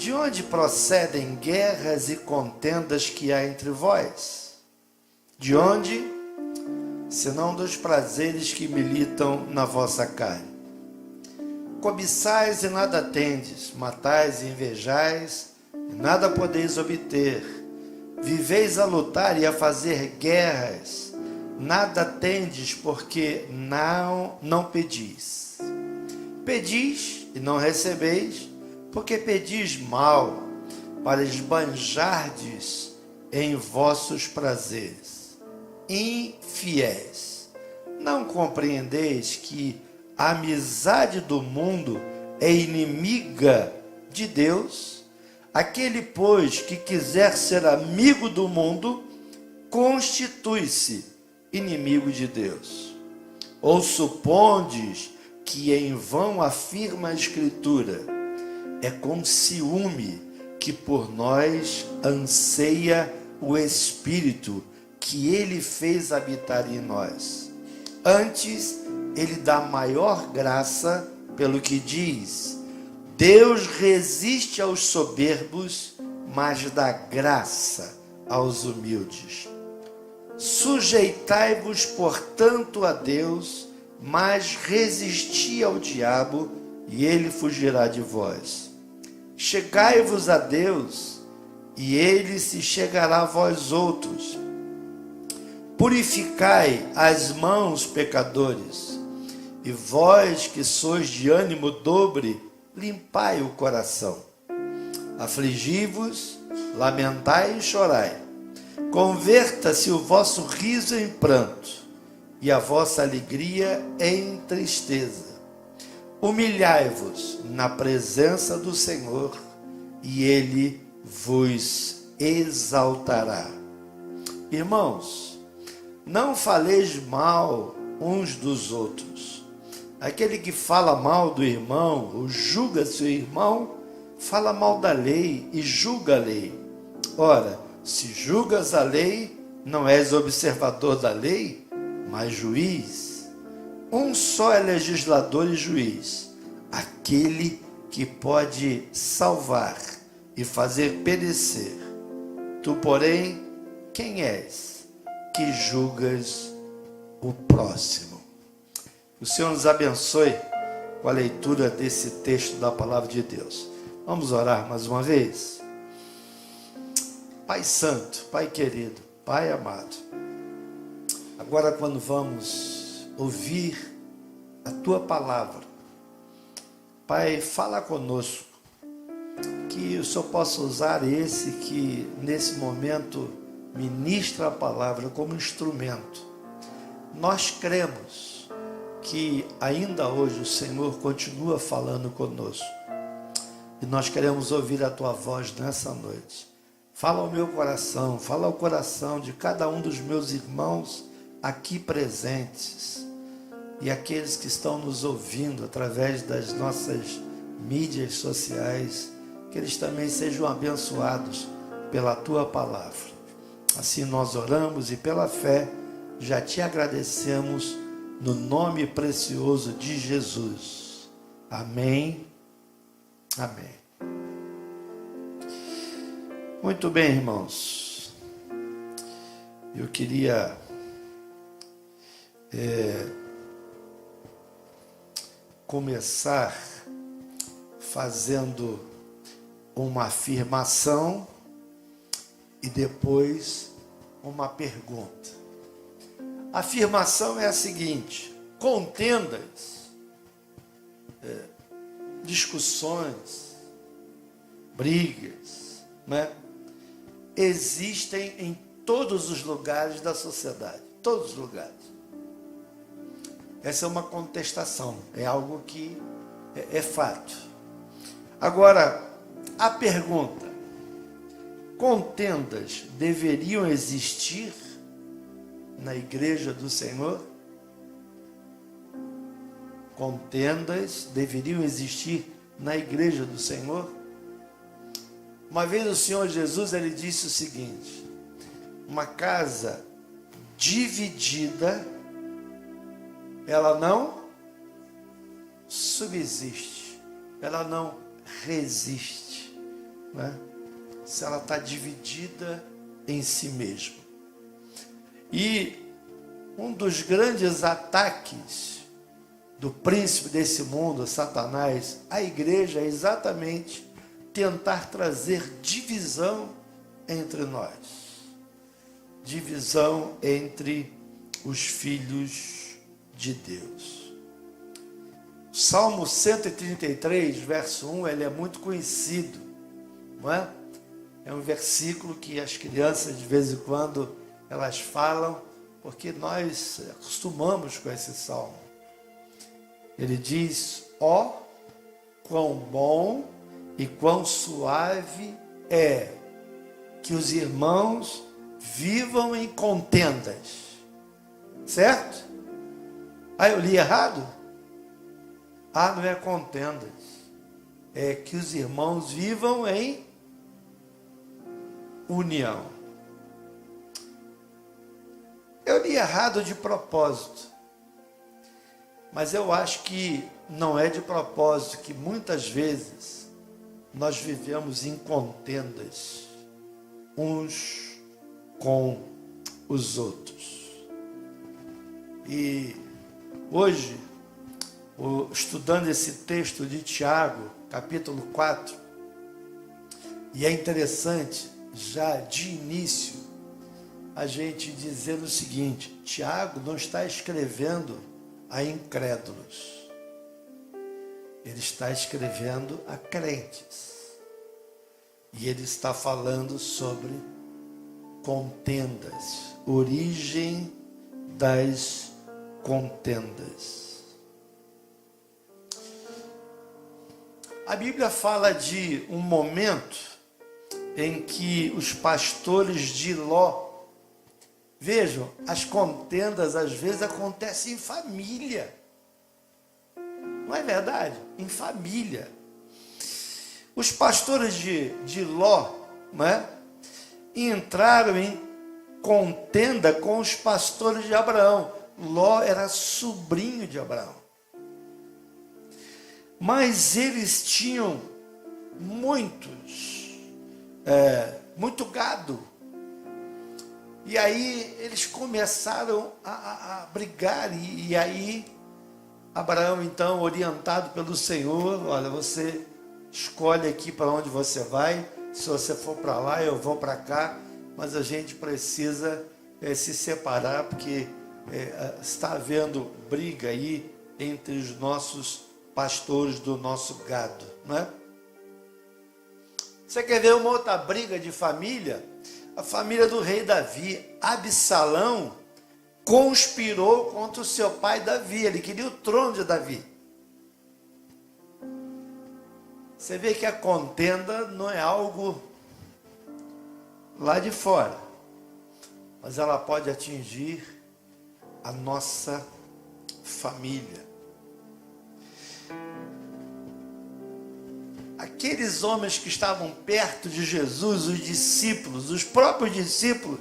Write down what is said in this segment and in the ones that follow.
De onde procedem guerras e contendas que há entre vós? De onde? Senão dos prazeres que militam na vossa carne. Cobiçais e nada tendes, matais e invejais, e nada podeis obter. Viveis a lutar e a fazer guerras, nada tendes porque não pedis. Pedis e não recebeis, porque pedis mal, para esbanjardes em vossos prazeres. Infiéis, não compreendeis que a amizade do mundo é inimiga de Deus? Aquele, pois, que quiser ser amigo do mundo, constitui-se inimigo de Deus. Ou supondes que em vão afirma a Escritura: é com ciúme que por nós anseia o Espírito que Ele fez habitar em nós. Antes, Ele dá maior graça, pelo que diz: Deus resiste aos soberbos, mas dá graça aos humildes. Sujeitai-vos, portanto, a Deus, mas resisti ao diabo, e ele fugirá de vós. Chegai-vos a Deus, e ele se chegará a vós outros. Purificai as mãos, pecadores, e vós que sois de ânimo dobre, limpai o coração. Afligi-vos, lamentai e chorai. Converta-se o vosso riso em pranto, e a vossa alegria em tristeza. Humilhai-vos na presença do Senhor, e Ele vos exaltará. Irmãos, não faleis mal uns dos outros. Aquele que fala mal do irmão, ou julga seu irmão, fala mal da lei e julga a lei. Ora, se julgas a lei, não és observador da lei, mas juiz. Um só é legislador e juiz, aquele que pode salvar e fazer perecer. Tu, porém, quem és que julgas o próximo? O Senhor nos abençoe com a leitura desse texto da palavra de Deus. Vamos orar mais uma vez? Pai Santo, Pai querido, Pai amado, agora quando vamos ouvir a Tua palavra, Pai, fala conosco, que o Senhor possa usar esse que nesse momento ministra a palavra como instrumento. Nós cremos que ainda hoje o Senhor continua falando conosco, e nós queremos ouvir a Tua voz nessa noite. Fala ao meu coração, fala ao coração de cada um dos meus irmãos aqui presentes e aqueles que estão nos ouvindo através das nossas mídias sociais, que eles também sejam abençoados pela Tua palavra. Assim nós oramos e pela fé já Te agradecemos no nome precioso de Jesus. Amém. Amém. Muito bem, irmãos, eu queria começar fazendo uma afirmação e depois uma pergunta. A afirmação é a seguinte: contendas, discussões, brigas, né? Existem em todos os lugares da sociedade, todos os lugares. Essa é uma contestação, é algo que é fato. Agora, a pergunta: contendas deveriam existir na igreja do Senhor? Contendas deveriam existir na igreja do Senhor? Uma vez o Senhor Jesus, ele disse o seguinte: uma casa dividida, ela não subsiste, ela não resiste. né? Se ela está dividida em si mesma. E um dos grandes ataques do príncipe desse mundo, Satanás, à igreja é exatamente tentar trazer divisão entre nós. Divisão entre os filhos de Deus. Salmo 133, verso 1, ele é muito conhecido, não é? É um versículo que as crianças, de vez em quando, elas falam, porque nós acostumamos com esse salmo. Ele diz: ó, quão bom e quão suave é que os irmãos vivam em contendas. Certo? Ah, eu li errado? Ah, não é contendas. É que os irmãos vivam em união. Eu li errado de propósito. Mas eu acho que não é de propósito, que muitas vezes nós vivemos em contendas uns com os outros. E hoje, estudando esse texto de Tiago, capítulo 4, e é interessante, já de início, a gente dizer o seguinte: Tiago não está escrevendo a incrédulos, ele está escrevendo a crentes, e ele está falando sobre contendas, origem das contendas. A Bíblia fala de um momento em que os pastores de Ló, vejam, as contendas às vezes acontecem em família. Não é verdade? Em família. Os pastores de Ló, né, entraram em contenda com os pastores de Abraão. Ló era sobrinho de Abraão. Mas eles tinham muito gado. E aí eles começaram a brigar, e aí Abraão, então, orientado pelo Senhor: olha, você escolhe aqui para onde você vai, se você for para lá, eu vou para cá, mas a gente precisa se separar, porque está havendo briga aí entre os nossos pastores do nosso gado, não é? Você quer ver uma outra briga de família? A família do rei Davi. Absalão conspirou contra o seu pai Davi. Ele queria o trono de Davi. Você vê que a contenda não é algo lá de fora, mas ela pode atingir a nossa família. Aqueles homens que estavam perto de Jesus, os discípulos, os próprios discípulos,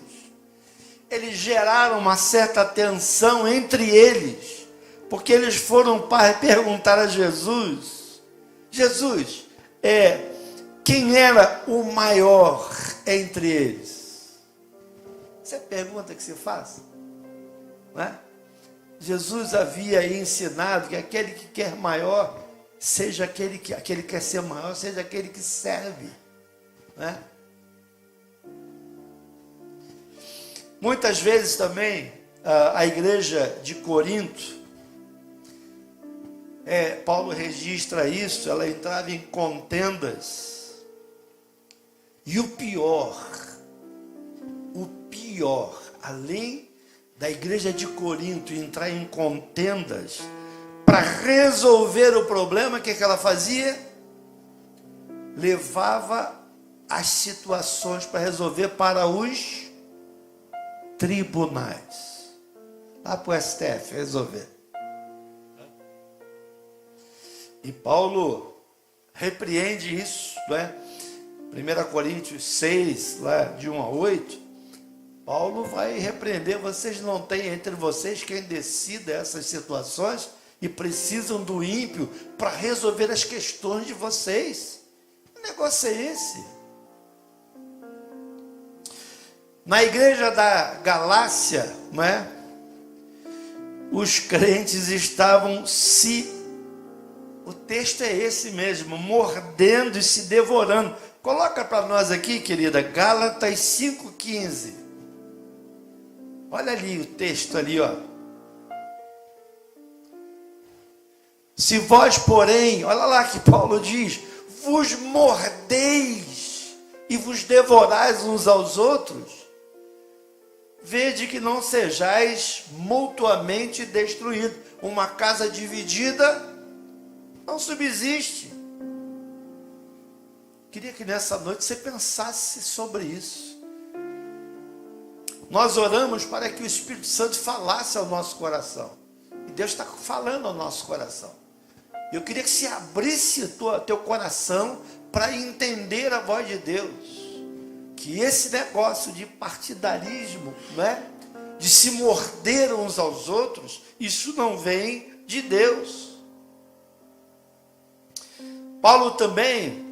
eles geraram uma certa tensão entre eles, porque eles foram perguntar a Jesus: Jesus, quem era o maior entre eles? Essa é a pergunta que se faz, não é? Jesus havia ensinado que aquele que quer maior, seja aquele que quer ser maior, seja aquele que serve, né? Muitas vezes também a igreja de Corinto, Paulo registra isso, ela entrava em contendas, e o pior, além da igreja de Corinto entrar em contendas, para resolver o problema, o que ela fazia? Levava as situações para resolver para os tribunais. Lá para o STF resolver. E Paulo repreende isso, né? 1 Coríntios 6, lá de 1 a 8, Paulo vai repreender: vocês não têm entre vocês quem decida essas situações, e precisam do ímpio para resolver as questões de vocês. Que negócio é esse? Na igreja da Galácia, não é? Os crentes estavam o texto é esse mesmo, mordendo e se devorando. Coloca para nós aqui, querida, Gálatas 5,15. Olha ali o texto ali, ó. Se vós, porém, olha lá que Paulo diz, vos mordeis e vos devorais uns aos outros, vede que não sejais mutuamente destruídos. Uma casa dividida não subsiste. Queria que nessa noite você pensasse sobre isso. Nós oramos para que o Espírito Santo falasse ao nosso coração. E Deus está falando ao nosso coração. Eu queria que você abrisse teu coração para entender a voz de Deus. Que esse negócio de partidarismo, né, de se morder uns aos outros, isso não vem de Deus. Paulo também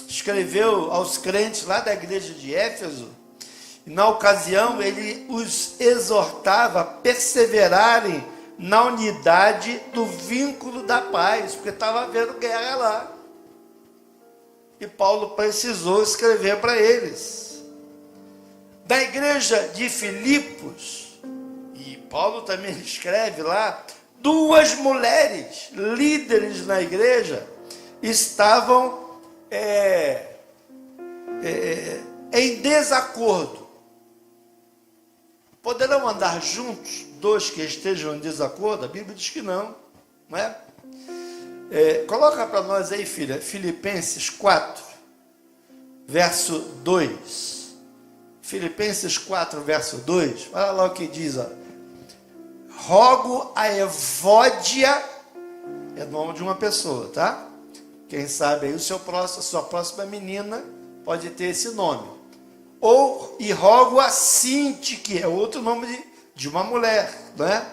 escreveu aos crentes lá da igreja de Éfeso, e na ocasião ele os exortava a perseverarem na unidade do vínculo da paz, porque estava havendo guerra lá. E Paulo precisou escrever para eles. Da igreja de Filipos, e Paulo também escreve lá, 2 mulheres líderes na igreja estavam em desacordo. Poderão andar juntos 2 que estejam em desacordo? A Bíblia diz que não, não é? Coloca para nós aí, filha, Filipenses 4, verso 2. Filipenses 4, verso 2. Olha lá o que diz, ó. Rogo a Evódia, é nome de uma pessoa, tá? Quem sabe aí a sua próxima menina pode ter esse nome. E rogo a Sinti, que é outro nome de uma mulher, né?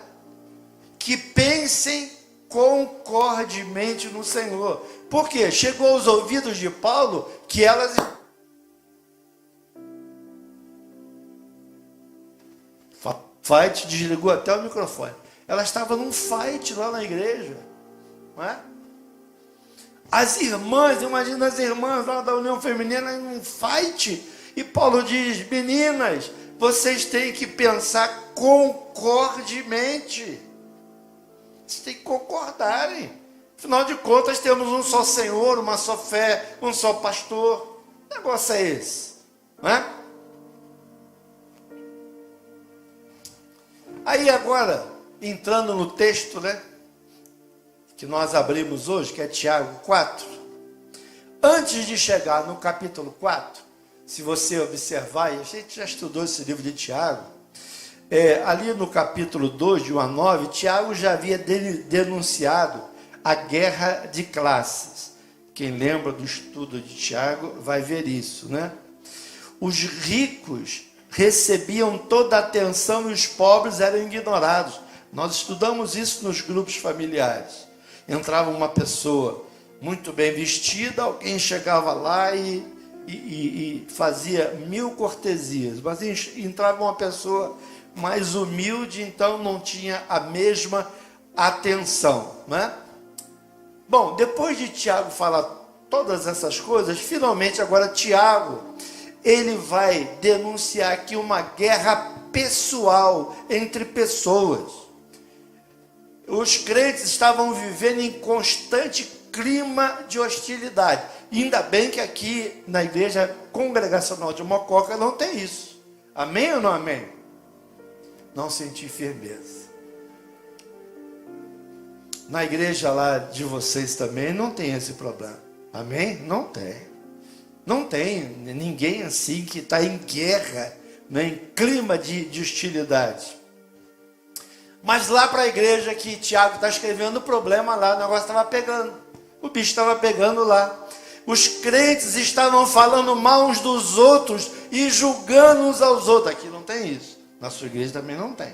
Que pensem concordemente no Senhor. Por quê? Chegou aos ouvidos de Paulo que elas... Fight, desligou até o microfone. Elas estavam num fight lá na igreja, não é? As irmãs, imagina as irmãs lá da União Feminina em um fight, e Paulo diz, meninas, vocês têm que pensar concordemente. Vocês têm que concordarem. Afinal de contas, temos um só Senhor, uma só fé, um só pastor. Que negócio é esse? Não é? Aí agora, entrando no texto, né, que nós abrimos hoje, que é Tiago 4. Antes de chegar no capítulo 4, se você observar, e a gente já estudou esse livro de Tiago, ali no capítulo 2, de 1 a 9, Tiago já havia denunciado a guerra de classes. Quem lembra do estudo de Tiago vai ver isso, né? Os ricos recebiam toda a atenção e os pobres eram ignorados. Nós estudamos isso nos grupos familiares. Entrava uma pessoa muito bem vestida, alguém chegava lá e fazia 1000 cortesias, mas entrava uma pessoa mais humilde, então não tinha a mesma atenção, né? Bom, depois de Tiago falar todas essas coisas, finalmente agora Tiago, ele vai denunciar aqui uma guerra pessoal entre pessoas. Os crentes estavam vivendo em constante clima de hostilidade. E ainda bem que aqui na igreja congregacional de Mococa não tem isso. Amém ou não amém? Não senti firmeza. Na igreja lá de vocês também não tem esse problema. Amém? Não tem. Não tem ninguém assim que está em guerra, né, em clima de hostilidade. Mas lá para a igreja que Tiago está escrevendo, o problema lá, o negócio estava pegando. O bicho estava pegando lá. Os crentes estavam falando mal uns dos outros e julgando uns aos outros. Aqui não tem isso. Na sua igreja também não tem.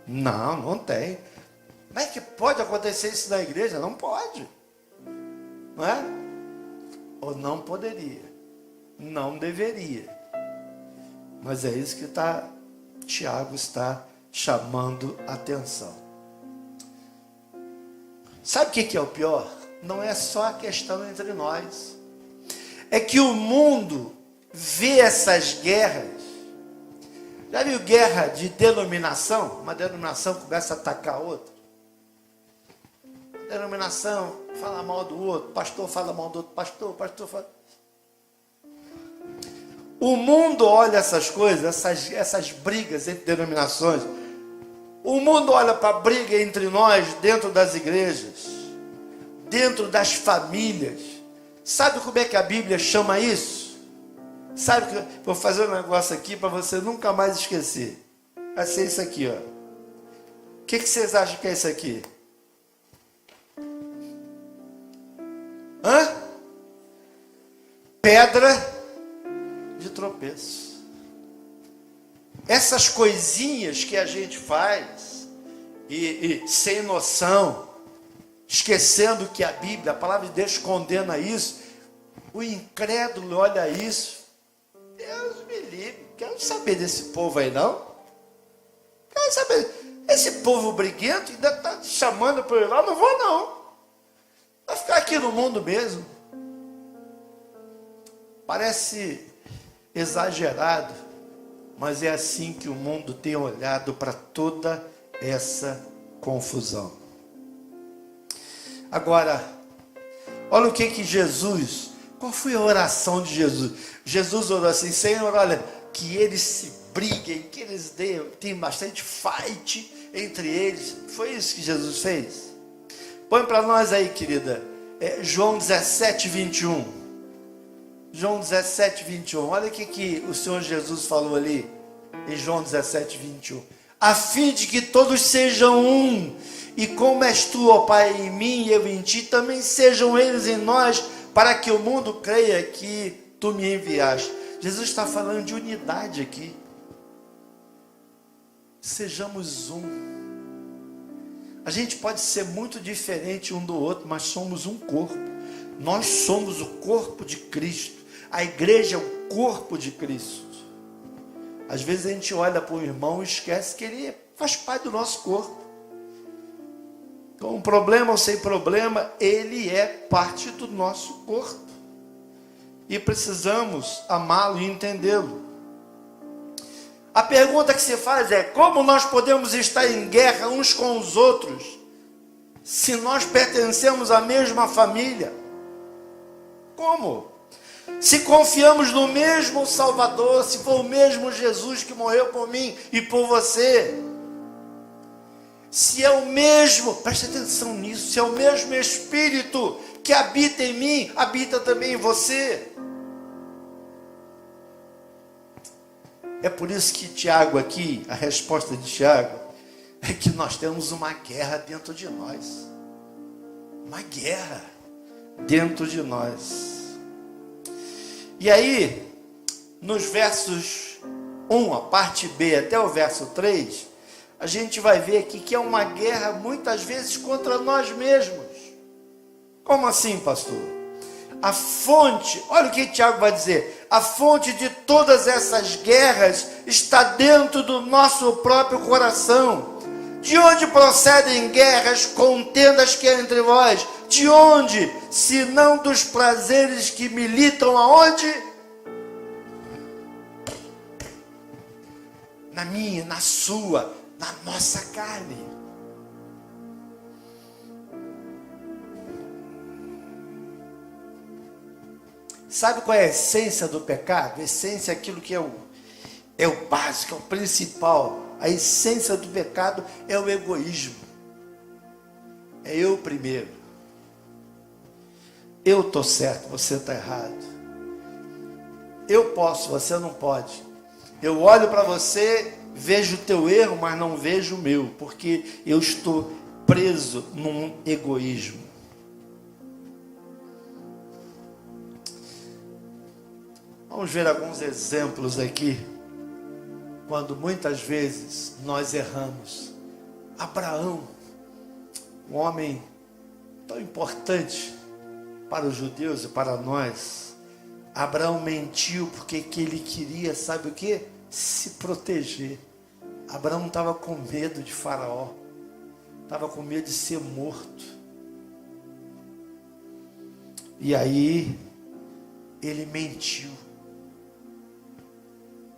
Não tem. Como é que pode acontecer isso na igreja? Não pode. Não é? Ou não poderia. Não deveria. Mas é isso que Tiago está chamando a atenção. Sabe o que é o pior? Não é só a questão entre nós. É que o mundo vê essas guerras. Já viu guerra de denominação? Uma denominação começa a atacar a outra. Uma denominação fala mal do outro. Pastor fala mal do outro pastor. Pastor fala... O mundo olha essas coisas, essas brigas entre denominações. O mundo olha para a briga entre nós dentro das igrejas, dentro das famílias. Sabe como é que a Bíblia chama isso? Sabe que vou fazer um negócio aqui para você nunca mais esquecer. Vai ser isso aqui, ó. O que vocês acham que é isso aqui? Pedra de tropeço. Essas coisinhas que a gente faz e sem noção, esquecendo que a Bíblia, a palavra de Deus condena isso, o incrédulo olha isso, Deus me livre, quero saber desse povo aí não, quero saber, esse povo briguento ainda está chamando para eu ir lá, não vou não, vai ficar aqui no mundo mesmo. Parece exagerado, mas é assim que o mundo tem olhado para toda essa confusão. Agora, olha o que Jesus, qual foi a oração de Jesus? Jesus orou assim: Senhor, olha, que eles se briguem, que eles tenham bastante fight entre eles. Foi isso que Jesus fez? Põe para nós aí, querida, João 17, 21. João 17, 21. Olha o que o Senhor Jesus falou ali em João 17, 21. A fim de que todos sejam um, e como és tu, ó Pai, em mim e eu em ti, também sejam eles em nós, para que o mundo creia que tu me enviaste. Jesus está falando de unidade aqui. Sejamos um. A gente pode ser muito diferente um do outro, mas somos um corpo. Nós somos o corpo de Cristo. A igreja é o corpo de Cristo. Às vezes a gente olha para o irmão e esquece que ele faz parte do nosso corpo. Com problema ou sem problema, ele é parte do nosso corpo. E precisamos amá-lo e entendê-lo. A pergunta que se faz é: como nós podemos estar em guerra uns com os outros, se nós pertencemos à mesma família? Como? Se confiamos no mesmo Salvador, se for o mesmo Jesus que morreu por mim e por você, se é o mesmo, preste atenção nisso, se é o mesmo Espírito que habita em mim, habita também em você. É por isso que Tiago aqui, a resposta de Tiago, é que nós temos uma guerra dentro de nós. Uma guerra dentro de nós. E aí, nos versos 1, a parte B, até o verso 3, a gente vai ver aqui que é uma guerra muitas vezes contra nós mesmos. Como assim, pastor? A fonte, olha o que Tiago vai dizer, a fonte de todas essas guerras está dentro do nosso próprio coração. De onde procedem guerras, contendas que há entre vós? De onde? Se não dos prazeres que militam aonde? Na minha, na sua, na nossa carne. Sabe qual é a essência do pecado? A essência é aquilo que é o básico, é o principal. A essência do pecado é o egoísmo. É eu primeiro. Eu estou certo, você está errado. Eu posso, você não pode. Eu olho para você, vejo o teu erro, mas não vejo o meu, porque eu estou preso num egoísmo. Vamos ver alguns exemplos aqui, quando muitas vezes nós erramos. Abraão, um homem tão importante para os judeus e para nós. Abraão mentiu porque que ele queria, sabe o quê? se proteger. Abraão estava com medo de Faraó, estava com medo de ser morto. E aí, ele mentiu.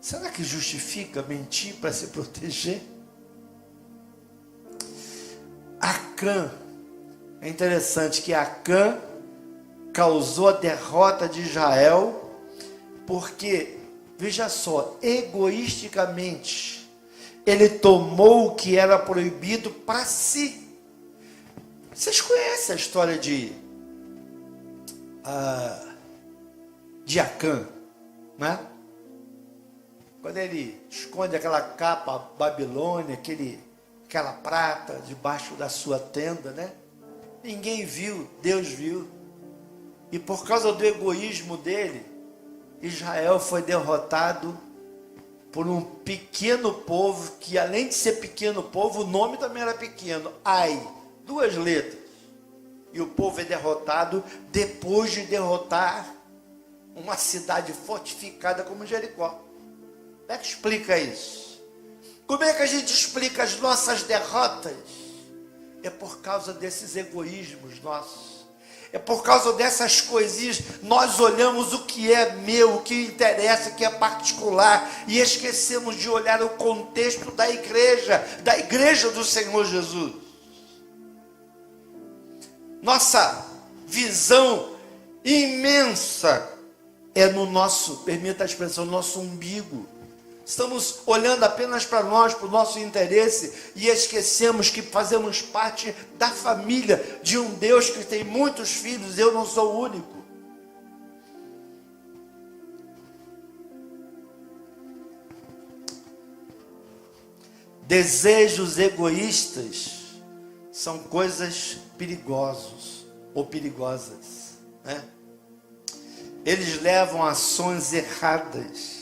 Será que justifica mentir para se proteger? Acã, é interessante que Acã causou a derrota de Israel, porque, veja só, egoisticamente, ele tomou o que era proibido para si. Vocês conhecem a história de Acã, né? Quando ele esconde aquela capa babilônia, aquela prata debaixo da sua tenda, né? Ninguém viu, Deus viu. E por causa do egoísmo dele, Israel foi derrotado por um pequeno povo, que além de ser pequeno povo, o nome também era pequeno. Ai, 2 letras. E o povo é derrotado depois de derrotar uma cidade fortificada como Jericó. Como é que explica isso? Como é que a gente explica as nossas derrotas? É por causa desses egoísmos nossos. É por causa dessas coisinhas, nós olhamos o que é meu, o que interessa, o que é particular, e esquecemos de olhar o contexto da igreja do Senhor Jesus. Nossa visão imensa é no nosso, permita a expressão, nosso umbigo. Estamos olhando apenas para nós, para o nosso interesse, e esquecemos que fazemos parte da família de um Deus que tem muitos filhos. Eu não sou o único. Desejos egoístas são coisas perigosas ou perigosas, né? Eles levam a ações erradas.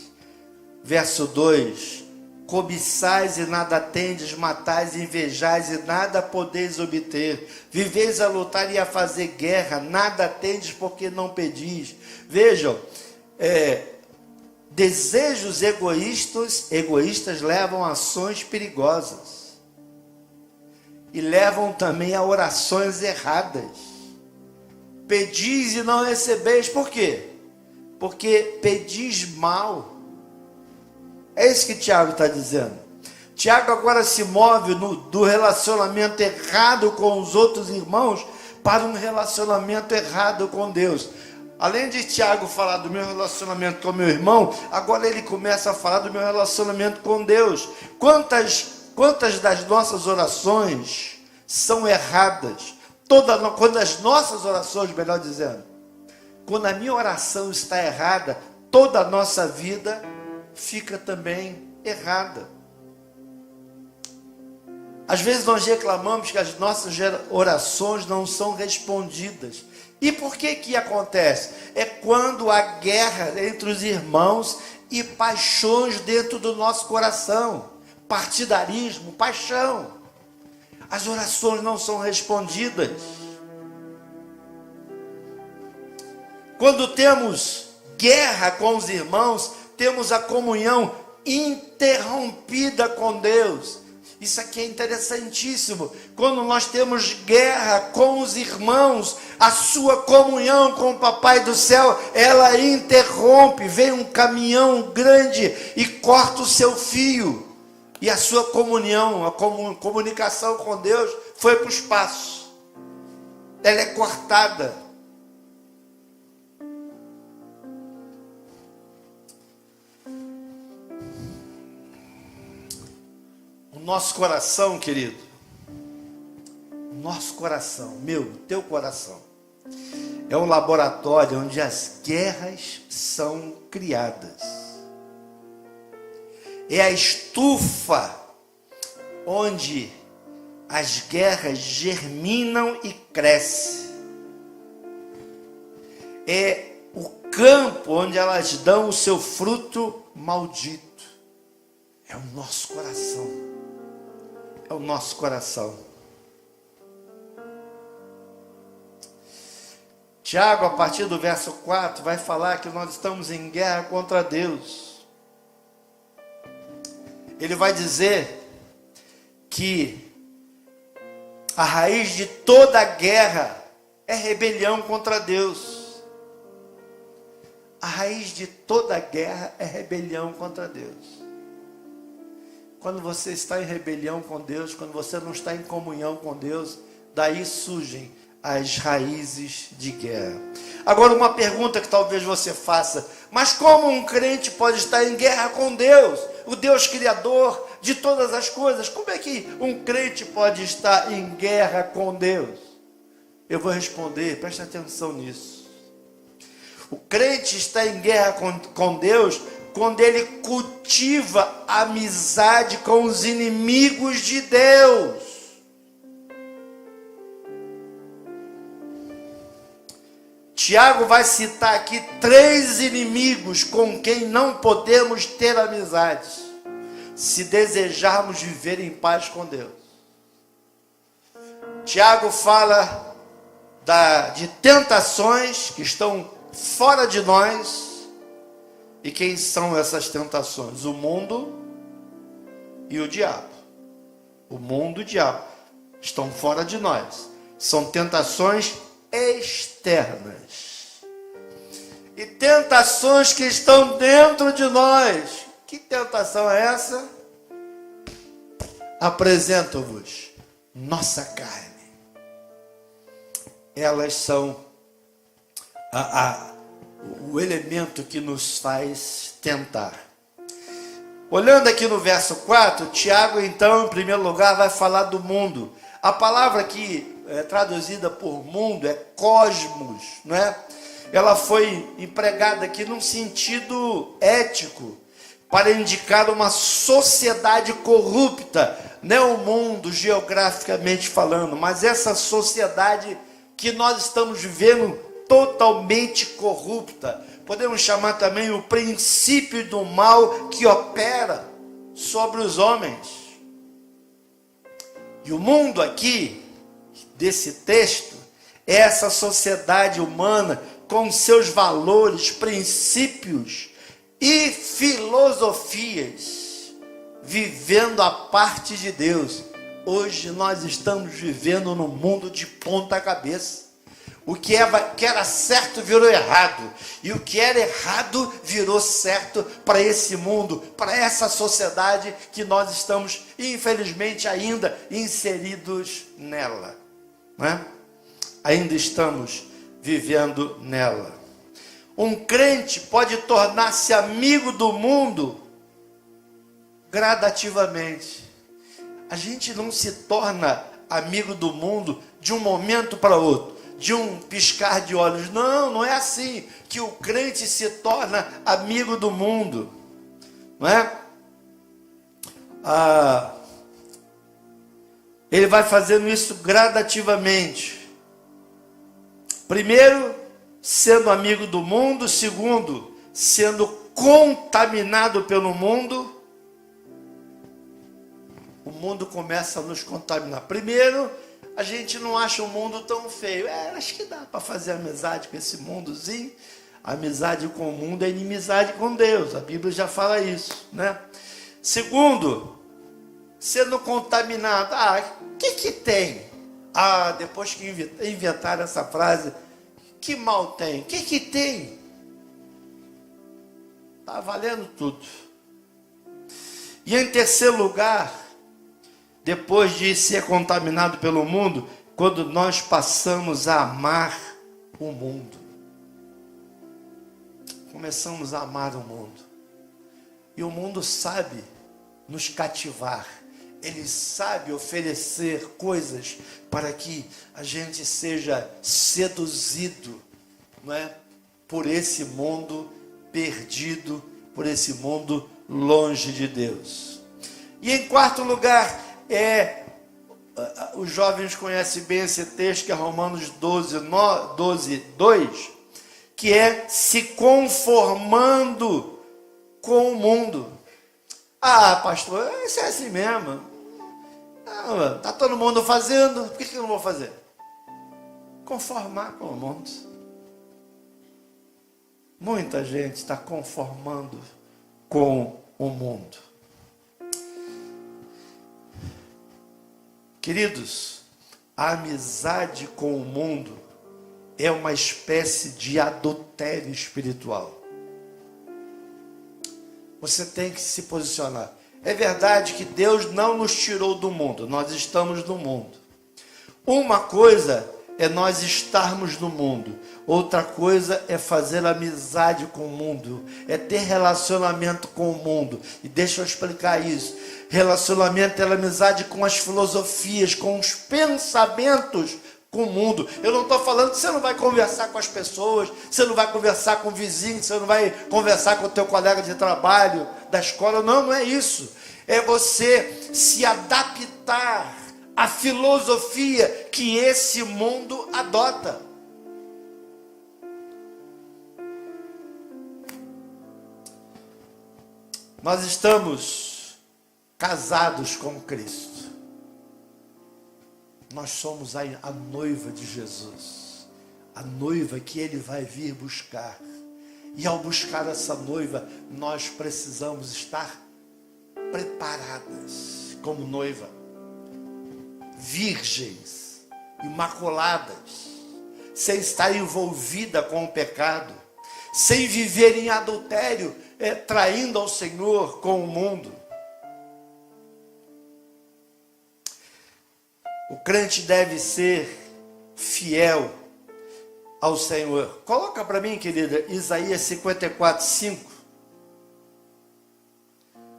Verso 2: cobiçais e nada tendes, matais e invejais e nada podeis obter, viveis a lutar e a fazer guerra, nada tendes porque não pedis. Vejam, desejos egoístas levam a ações perigosas e levam também a orações erradas. Pedis e não recebeis, por quê? Porque pedis mal. É isso que Tiago está dizendo. Tiago agora se move do relacionamento errado com os outros irmãos para um relacionamento errado com Deus. Além de Tiago falar do meu relacionamento com meu irmão, agora ele começa a falar do meu relacionamento com Deus. Quantas das nossas orações são erradas? Quando as nossas orações, melhor dizendo, quando a minha oração está errada, toda a nossa vida fica também errada. Às vezes nós reclamamos que as nossas orações não são respondidas. E por que acontece? É quando há guerra entre os irmãos e paixões dentro do nosso coração. Partidarismo, paixão. As orações não são respondidas. Quando temos guerra com os irmãos, temos a comunhão interrompida com Deus. Isso aqui é interessantíssimo. Quando nós temos guerra com os irmãos, a sua comunhão com o Papai do céu, ela interrompe. Vem um caminhão grande e corta o seu fio. E a sua comunhão, a comunicação com Deus foi para o espaço. Ela é cortada. Nosso coração, querido, nosso coração, teu coração, é um laboratório onde as guerras são criadas. É a estufa onde as guerras germinam e crescem. É o campo onde elas dão o seu fruto maldito. É o nosso coração. É o nosso coração. Tiago, a partir do verso 4, vai falar que nós estamos em guerra contra Deus. ele vai dizer que a raiz de toda guerra é rebelião contra Deus. A raiz de toda guerra é rebelião contra Deus. Quando você está em rebelião com Deus, quando você não está em comunhão com Deus, daí surgem as raízes de guerra. Agora, uma pergunta que talvez você faça: mas como um crente pode estar em guerra com Deus, o Deus criador de todas as coisas? Como é que um crente pode estar em guerra com Deus? Eu vou responder, preste atenção nisso. O crente está em guerra com Deus quando ele cultiva amizade com os inimigos de Deus. Tiago vai citar aqui 3 inimigos com quem não podemos ter amizade, se desejarmos viver em paz com Deus. Tiago fala de tentações que estão fora de nós. E quem são essas tentações? O mundo e o diabo. O mundo e o diabo estão fora de nós. São tentações externas. E tentações que estão dentro de nós. Que tentação é essa? Apresento-vos nossa carne. Elas são o elemento que nos faz tentar. Olhando aqui no verso 4, Tiago, então, em primeiro lugar, vai falar do mundo. A palavra que é traduzida por mundo é cosmos, não é? Ela foi empregada aqui num sentido ético, para indicar uma sociedade corrupta, não o mundo geograficamente falando, mas essa sociedade que nós estamos vivendo totalmente corrupta. Podemos chamar também o princípio do mal que opera sobre os homens. E o mundo aqui, desse texto, é essa sociedade humana com seus valores, princípios e filosofias, vivendo a parte de Deus. Hoje nós estamos vivendo num mundo de ponta cabeça. O que era certo virou errado, e o que era errado virou certo para esse mundo, para essa sociedade que nós estamos, infelizmente, ainda inseridos nela, não é? Ainda estamos vivendo nela. Um crente pode tornar-se amigo do mundo gradativamente. A gente não se torna amigo do mundo de um momento para outro, de um piscar de olhos. Não, não é assim que o crente se torna amigo do mundo, não é? Ele vai fazendo isso gradativamente. Primeiro, sendo amigo do mundo. Segundo, sendo contaminado pelo mundo. O mundo começa a nos contaminar. Primeiro, a gente não acha o mundo tão feio. Acho que dá para fazer amizade com esse mundozinho. Amizade com o mundo é inimizade com Deus. A Bíblia já fala isso, né? Segundo, sendo contaminado. O que tem? Depois que inventaram essa frase, que mal tem? O que tem? Está valendo tudo. E em terceiro lugar, depois de ser contaminado pelo mundo, quando nós passamos a amar o mundo. Começamos a amar o mundo. E o mundo sabe nos cativar. Ele sabe oferecer coisas para que a gente seja seduzido, não é? Por esse mundo perdido, por esse mundo longe de Deus. E em quarto lugar, os jovens conhecem bem esse texto, que é Romanos 12, 2, que é se conformando com o mundo. Pastor, isso é assim mesmo. Está todo mundo fazendo, por que eu não vou fazer? Conformar com o mundo. Muita gente está conformando com o mundo. Queridos, a amizade com o mundo é uma espécie de adultério espiritual. Você tem que se posicionar. É verdade que Deus não nos tirou do mundo, nós estamos no mundo. Uma coisa é nós estarmos no mundo, outra coisa é fazer amizade com o mundo, é ter relacionamento com o mundo. E deixa eu explicar isso. Relacionamento é amizade com as filosofias, com os pensamentos, com o mundo. Eu não estou falando que você não vai conversar com as pessoas, você não vai conversar com o vizinho, você não vai conversar com o teu colega de trabalho, da escola. Não, não é isso. É você se adaptar à filosofia que esse mundo adota. Nós estamos casados com Cristo. Nós somos a noiva de Jesus, a noiva que Ele vai vir buscar. E ao buscar essa noiva, nós precisamos estar preparadas como noiva, virgens, imaculadas, sem estar envolvida com o pecado, sem viver em adultério, traindo ao Senhor com o mundo. O crente deve ser fiel ao Senhor. Coloca para mim, querida, Isaías 54, 5.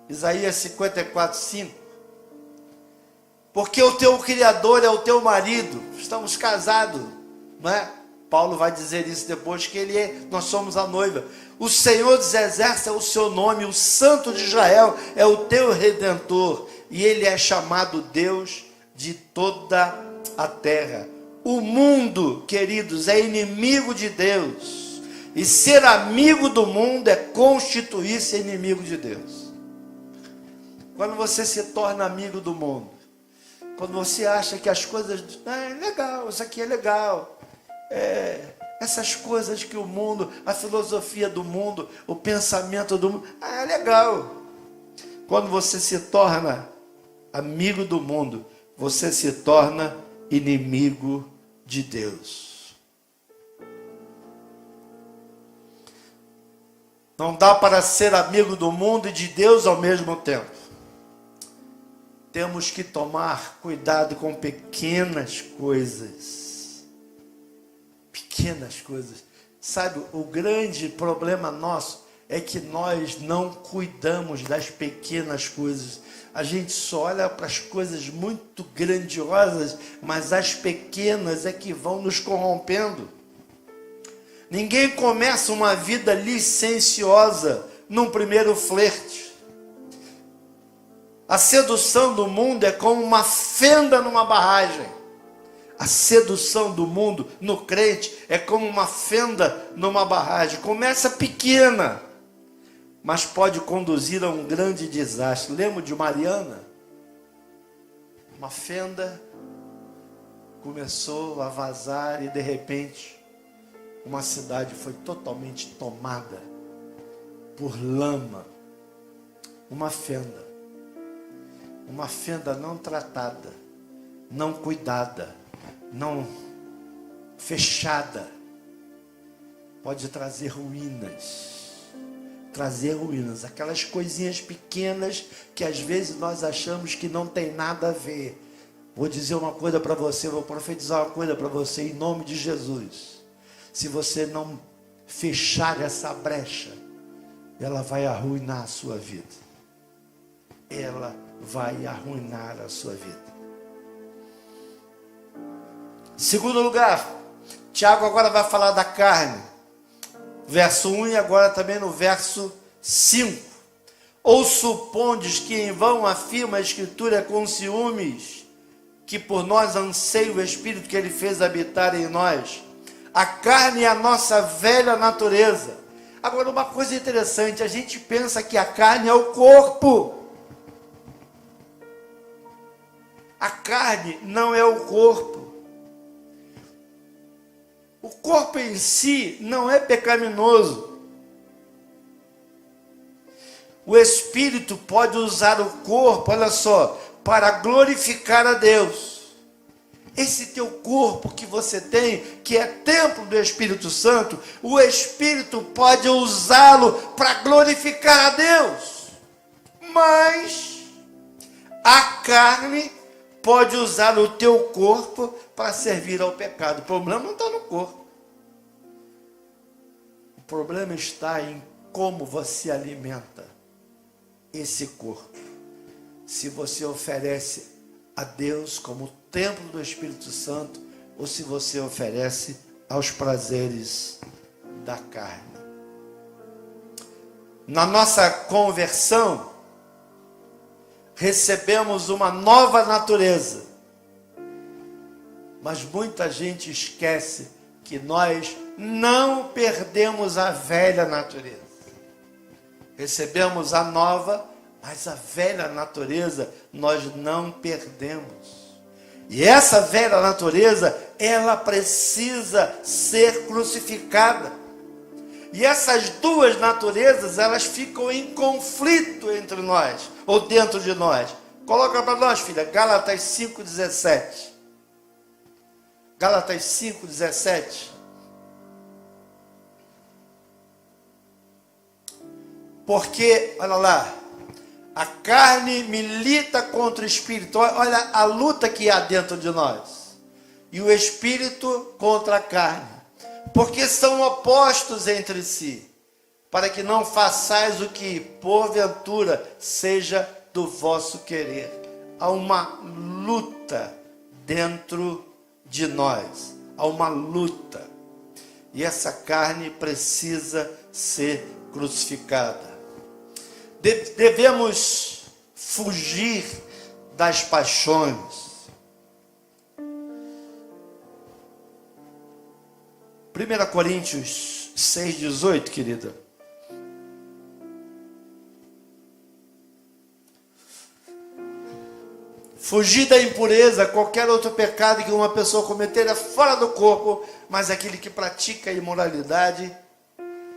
Isaías 54, 5. Porque o teu Criador é o teu marido. Estamos casados, não é? Paulo vai dizer isso depois, que nós somos a noiva. O Senhor dos Exércitos é o seu nome, o Santo de Israel é o teu Redentor. E Ele é chamado Deus de toda a terra. O mundo, queridos, é inimigo de Deus. E ser amigo do mundo é constituir-se inimigo de Deus. Quando você se torna amigo do mundo, quando você acha que as coisas... é legal, isso aqui é legal. Essas coisas que o mundo, a filosofia do mundo, o pensamento do mundo... é legal. Quando você se torna amigo do mundo, você se torna inimigo de Deus. Não dá para ser amigo do mundo e de Deus ao mesmo tempo. Temos que tomar cuidado com pequenas coisas. Pequenas coisas. Sabe, o grande problema nosso é que nós não cuidamos das pequenas coisas. A gente só olha para as coisas muito grandiosas, mas as pequenas é que vão nos corrompendo. Ninguém começa uma vida licenciosa num primeiro flerte. A sedução do mundo é como uma fenda numa barragem. A sedução do mundo no crente é como uma fenda numa barragem. Começa pequena, mas pode conduzir a um grande desastre. Lembra de Mariana? Uma fenda começou a vazar e de repente uma cidade foi totalmente tomada por lama. Uma fenda não tratada, não cuidada, não fechada, pode trazer ruínas, aquelas coisinhas pequenas que às vezes nós achamos que não tem nada a ver. Vou dizer uma coisa para você, vou profetizar uma coisa para você em nome de Jesus. Se você não fechar essa brecha, ela vai arruinar a sua vida. Ela vai arruinar a sua vida. Segundo lugar, Tiago agora vai falar da carne. Verso 1 e agora também no verso 5. Ou supondes que em vão afirma a Escritura com ciúmes, que por nós anseia o Espírito que Ele fez habitar em nós? A carne é a nossa velha natureza. Agora, uma coisa interessante, a gente pensa que a carne é o corpo. A carne não é o corpo. O corpo em si não é pecaminoso. O Espírito pode usar o corpo, olha só, para glorificar a Deus. Esse teu corpo que você tem, que é templo do Espírito Santo, o Espírito pode usá-lo para glorificar a Deus. Mas a carne pode usar o teu corpo para servir ao pecado. O problema não está no corpo. O problema está em como você alimenta esse corpo. Se você oferece a Deus como templo do Espírito Santo, ou se você oferece aos prazeres da carne. Na nossa conversão, recebemos uma nova natureza, mas muita gente esquece que nós não perdemos a velha natureza. Recebemos a nova, mas a velha natureza nós não perdemos. E essa velha natureza, ela precisa ser crucificada. E essas duas naturezas, elas ficam em conflito entre nós, ou dentro de nós. Coloca para nós, filha, Gálatas 5,17. Gálatas 5,17. Porque, olha lá, a carne milita contra o espírito. Olha a luta que há dentro de nós. E o espírito contra a carne. Porque são opostos entre si. Para que não façais o que, porventura, seja do vosso querer. Há uma luta dentro de nós. Há uma luta. E essa carne precisa ser crucificada. Devemos fugir das paixões. 1 Coríntios 6,18, querida. Fugir da impureza, qualquer outro pecado que uma pessoa cometer é fora do corpo, mas aquele que pratica a imoralidade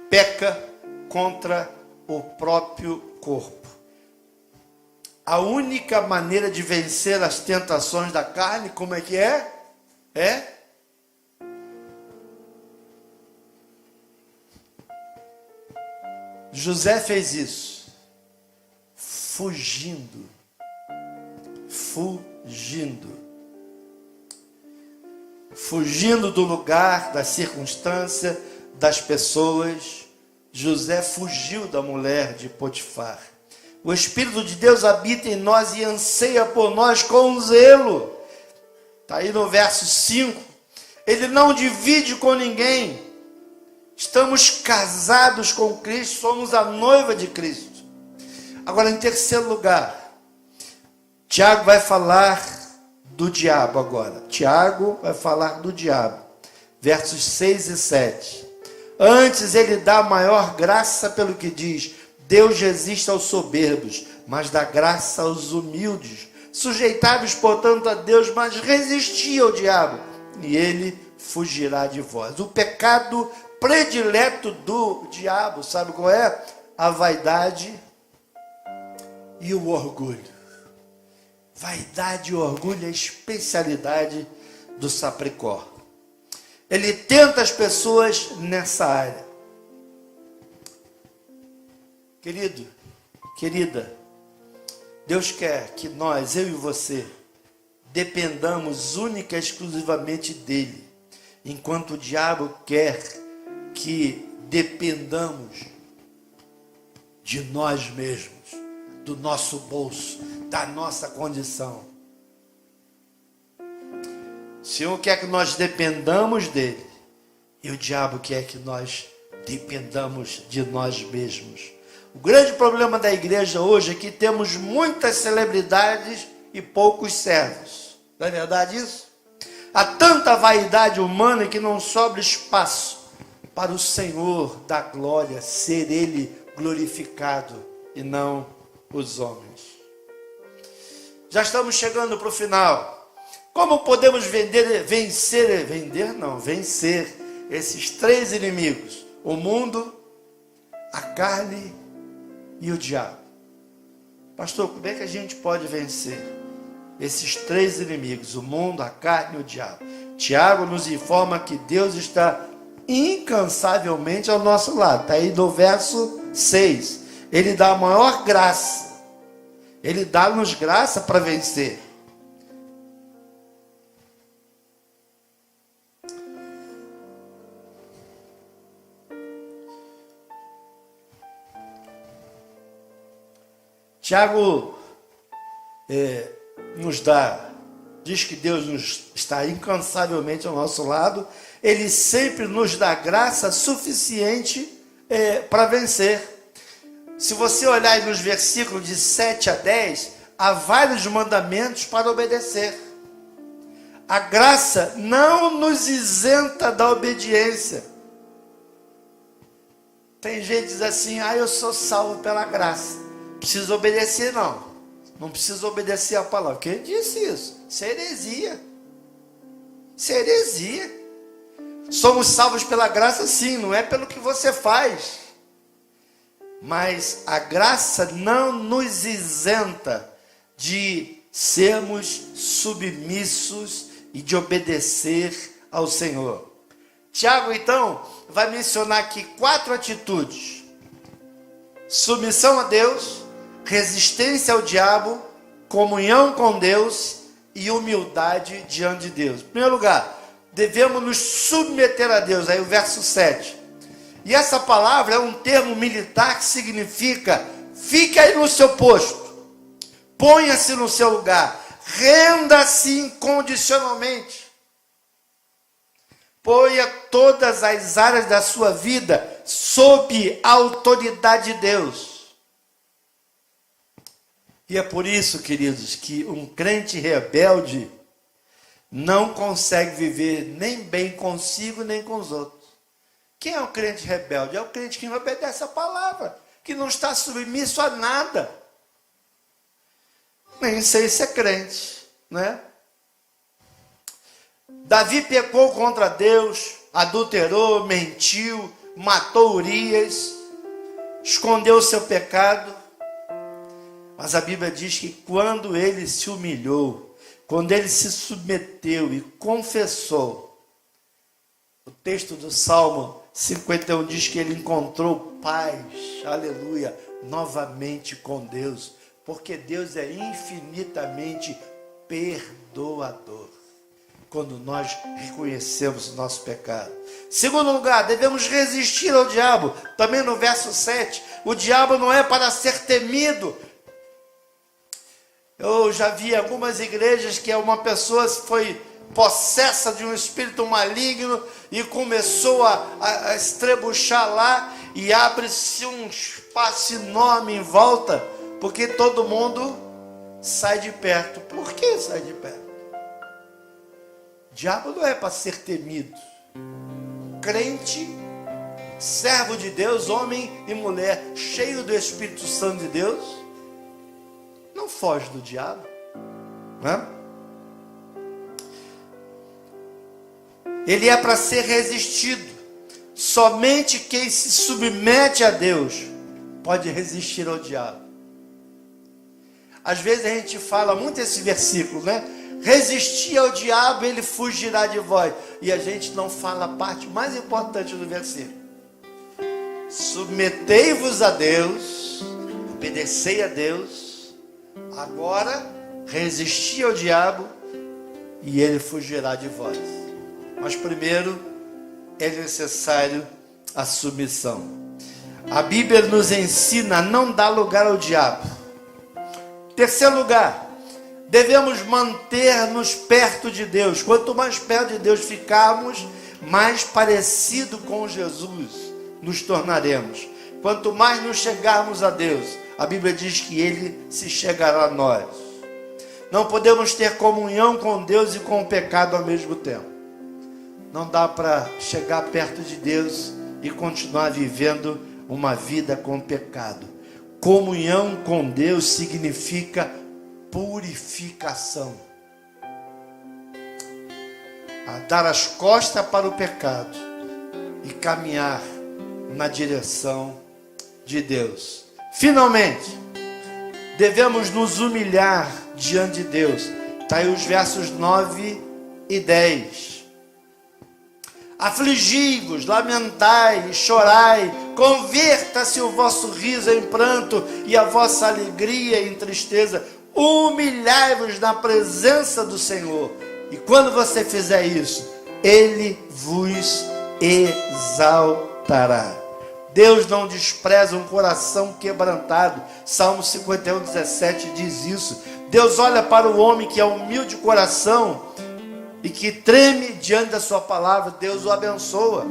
peca contra o próprio corpo. A única maneira de vencer as tentações da carne, como é que é? José fez isso, fugindo do lugar, da circunstância, das pessoas. José fugiu da mulher de Potifar. O Espírito de Deus habita em nós e anseia por nós com zelo. Está aí no verso 5. Ele não divide com ninguém. Estamos casados com Cristo, somos a noiva de Cristo. Agora, em terceiro lugar, Tiago vai falar do diabo agora. Tiago vai falar do diabo. Versos 6 e 7. Antes ele dá maior graça pelo que diz: Deus resiste aos soberbos, mas dá graça aos humildes. Sujeitai-vos, portanto, a Deus, mas resisti ao diabo, e ele fugirá de vós. O pecado predileto do diabo, sabe qual é? A vaidade e o orgulho. Vaidade e orgulho é a especialidade do Sapricó. Ele tenta as pessoas nessa área. Querido, querida, Deus quer que nós, eu e você, dependamos única e exclusivamente dele, enquanto o diabo quer que dependamos de nós mesmos, do nosso bolso, da nossa condição. O Senhor quer que nós dependamos dele, e o diabo quer que nós dependamos de nós mesmos. O grande problema da igreja hoje é que temos muitas celebridades e poucos servos. Não é verdade isso? Há tanta vaidade humana que não sobra espaço para o Senhor da glória ser ele glorificado e não os homens. Já estamos chegando para o final. Como podemos vencer esses três inimigos? O mundo, a carne e o diabo. Pastor, como é que a gente pode vencer? esses três inimigos, o mundo, a carne e o diabo. Tiago nos informa que Deus está incansavelmente ao nosso lado. Está aí no verso 6. Ele dá a maior graça. Ele dá-nos graça para vencer. Tiago diz que Deus está incansavelmente ao nosso lado. Ele sempre nos dá graça suficiente para vencer. Se você olhar aí nos versículos de 7 a 10, há vários mandamentos para obedecer. A graça não nos isenta da obediência. Tem gente que diz assim: eu sou salvo pela graça. Preciso obedecer, não preciso obedecer a palavra. Quem disse isso? Isso é heresia. Isso é heresia. Somos salvos pela graça, sim, não é pelo que você faz. Mas a graça não nos isenta de sermos submissos e de obedecer ao Senhor. Tiago, então, vai mencionar aqui 4 atitudes: submissão a Deus, resistência ao diabo, comunhão com Deus e humildade diante de Deus. Em primeiro lugar, devemos nos submeter a Deus. Aí o verso 7. E essa palavra é um termo militar que significa: fique aí no seu posto, ponha-se no seu lugar, renda-se incondicionalmente. Ponha todas as áreas da sua vida sob a autoridade de Deus. E é por isso, queridos, que um crente rebelde não consegue viver nem bem consigo, nem com os outros. Quem é o crente rebelde? É o crente que não obedece a palavra, que não está submisso a nada. Nem sei se é crente, né? Davi pecou contra Deus, adulterou, mentiu, matou Urias, escondeu o seu pecado. Mas a Bíblia diz que quando ele se humilhou, quando ele se submeteu e confessou, o texto do Salmo 51 diz que ele encontrou paz, aleluia, novamente com Deus, porque Deus é infinitamente perdoador, quando nós reconhecemos o nosso pecado. Segundo lugar, devemos resistir ao diabo. Também no verso 7, o diabo não é para ser temido. Eu já vi algumas igrejas que uma pessoa foi possessa de um espírito maligno e começou a estrebuchar lá, e abre-se um espaço enorme em volta, porque todo mundo sai de perto. Por que sai de perto? O diabo não é para ser temido. Crente, servo de Deus, homem e mulher, cheio do Espírito Santo de Deus, não foge do diabo, né? Ele é para ser resistido. Somente quem se submete a Deus pode resistir ao diabo. Às vezes a gente fala muito esse versículo, né? Resistir ao diabo, ele fugirá de vós. E a gente não fala a parte mais importante do versículo. Submetei-vos a Deus, obedecei a Deus. Agora, resisti ao diabo e ele fugirá de vós. Mas primeiro, é necessário a submissão. A Bíblia nos ensina a não dar lugar ao diabo. Terceiro lugar, devemos manter-nos perto de Deus. Quanto mais perto de Deus ficarmos, mais parecido com Jesus nos tornaremos. Quanto mais nos chegarmos a Deus, a Bíblia diz que Ele se chegará a nós. Não podemos ter comunhão com Deus e com o pecado ao mesmo tempo. Não dá para chegar perto de Deus e continuar vivendo uma vida com pecado. Comunhão com Deus significa purificação. A dar as costas para o pecado e caminhar na direção de Deus. Finalmente, devemos nos humilhar diante de Deus. Está aí os versos 9 e 10. Afligi-vos, lamentai, chorai, converta-se o vosso riso em pranto e a vossa alegria em tristeza. Humilhai-vos na presença do Senhor. E quando você fizer isso, Ele vos exaltará. Deus não despreza um coração quebrantado. Salmo 51, 17 diz isso. Deus olha para o homem que é humilde de coração e que treme diante da sua palavra. Deus o abençoa.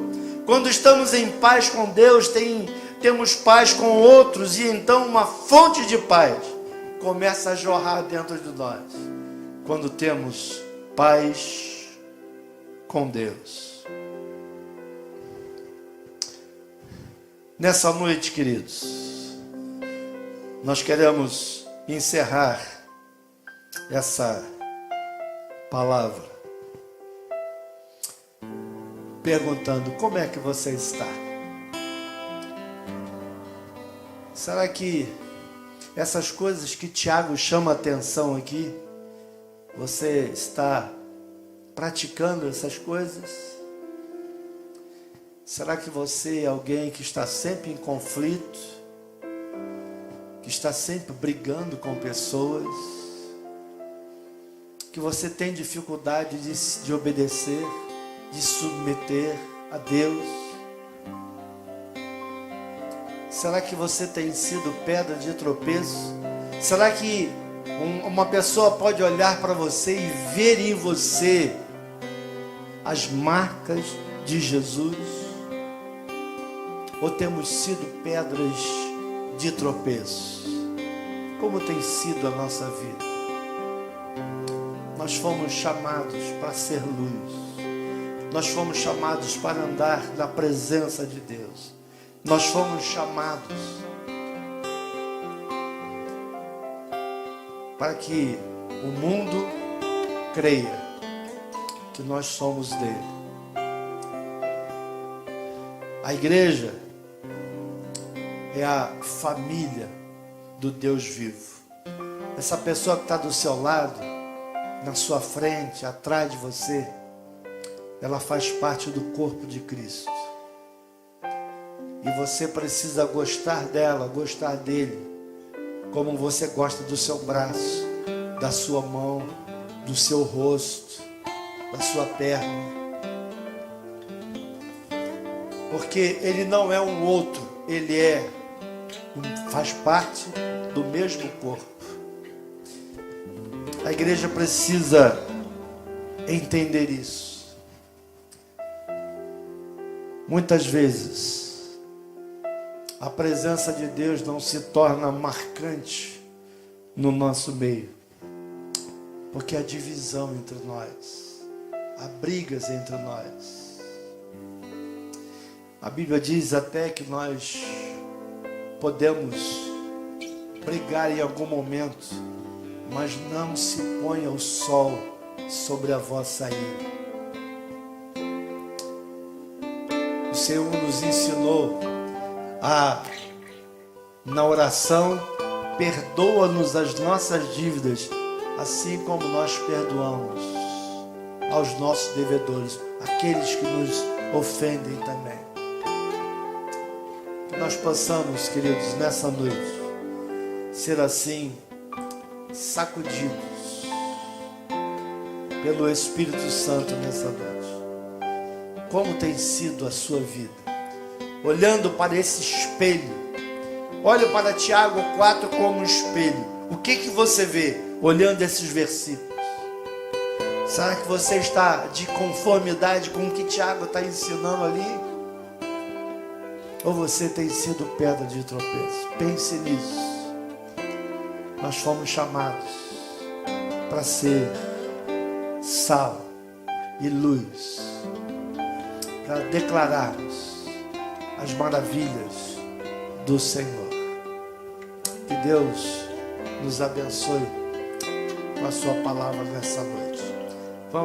Quando estamos em paz com Deus, temos paz com outros, e então uma fonte de paz começa a jorrar dentro de nós, quando temos paz com Deus. Nessa noite, queridos, nós queremos encerrar essa palavra perguntando: como é que você está? Será que essas coisas que Tiago chama a atenção aqui, você está praticando essas coisas? Será que você é alguém que está sempre em conflito, que está sempre brigando com pessoas, que você tem dificuldade de obedecer, de submeter a Deus? Será que você tem sido pedra de tropeço? Será que uma pessoa pode olhar para você e ver em você as marcas de Jesus? Ou temos sido pedras de tropeço? Como tem sido a nossa vida? Nós fomos chamados para ser luz. Nós fomos chamados para andar na presença de Deus. Nós fomos chamados para que o mundo creia que nós somos dele. A igreja é a família do Deus vivo. Essa pessoa que está do seu lado, na sua frente, atrás de você, ela faz parte do corpo de Cristo. E você precisa gostar dela, gostar dele, como você gosta do seu braço, da sua mão, do seu rosto, da sua perna. Porque ele não é um outro, ele faz parte do mesmo corpo. A igreja precisa entender isso. Muitas vezes a presença de Deus não se torna marcante no nosso meio, porque há divisão entre nós, há brigas entre nós. A Bíblia diz até que nós podemos brigar em algum momento, mas não se ponha o sol sobre a vossa ira. O Senhor nos ensinou na oração: perdoa-nos as nossas dívidas, assim como nós perdoamos aos nossos devedores, aqueles que nos ofendem também. Que nós possamos, queridos, nessa noite, ser assim, sacudidos pelo Espírito Santo nessa noite. Como tem sido a sua vida? Olhando para esse espelho, olhe para Tiago 4 como um espelho. O que você vê olhando esses versículos? Será que você está de conformidade com o que Tiago está ensinando ali? Ou você tem sido pedra de tropeço? Pense nisso. Nós fomos chamados para ser sal e luz, para declararmos as maravilhas do Senhor. Que Deus nos abençoe com a sua palavra nessa noite.